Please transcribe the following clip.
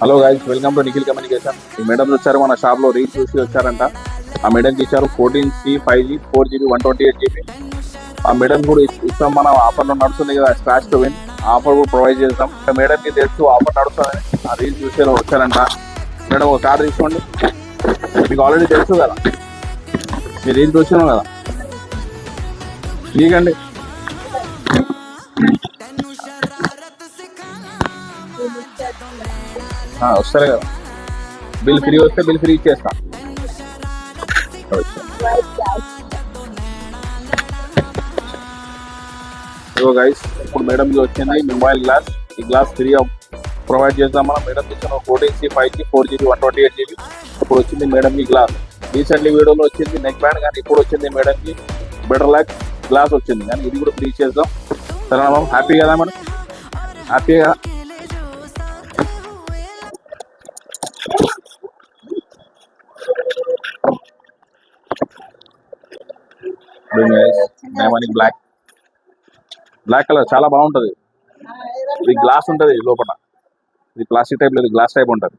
Hello guys, welcome to Nikhil communication. ఈ madam వచ్చారు మన షాప్ లో రీచ్ చూసి వచ్చారంట. ఆ మేడంకి ఇచ్చారు 14C 5G 4GB 128GB. ఆ మేడం కూడా ఇస్తాం, మన ఆఫర్లో నడుస్తుంది కదా స్క్రాచ్ టు విన్ ఆఫర్ కూడా ప్రొవైడ్ చేస్తాం. మేడంకి తెలుసు ఆఫర్ నడుస్తుందని ఆ రీచ్ చూసి వచ్చారంట. మేడం ఒక కార్డు తీసుకోండి, మీకు ఆల్రెడీ తెలుసు కదా, మీరు రీచ్ చూసినాం కదా, మీకండి వస్తారు కదా. బిల్ ఫ్రీ వస్తే బిల్ ఫ్రీ ఇచ్చేస్తాం. ఇగో గైస్, ఇప్పుడు మేడంకి వచ్చింది మొబైల్ గ్లాస్. ఈ గ్లాస్ ఫ్రీ ప్రొవైడ్ చేద్దాం మనం. మేడం ఇచ్చిన 14C 5G 4GB 128GB. ఇప్పుడు వచ్చింది మేడంకి గ్లాస్. రీసెంట్లీ వీడియోలో వచ్చింది నెక్ బ్యాండ్, కానీ ఇప్పుడు వచ్చింది మేడంకి బెటర్ లైక్ గ్లాస్ వచ్చింది, కానీ ఇది కూడా ఫ్రీ చేద్దాం. సరేనా మేడం? హ్యాపీ కదా మేడం? హ్యాపీ కదా? బ్లాక్ బ్లాక్ కలర్ చాలా బాగుంటది. ఇది గ్లాస్ ఉంటది లోపల, ఇది ప్లాస్టిక్ టైప్ లేదు, గ్లాస్ టైప్ ఉంటది.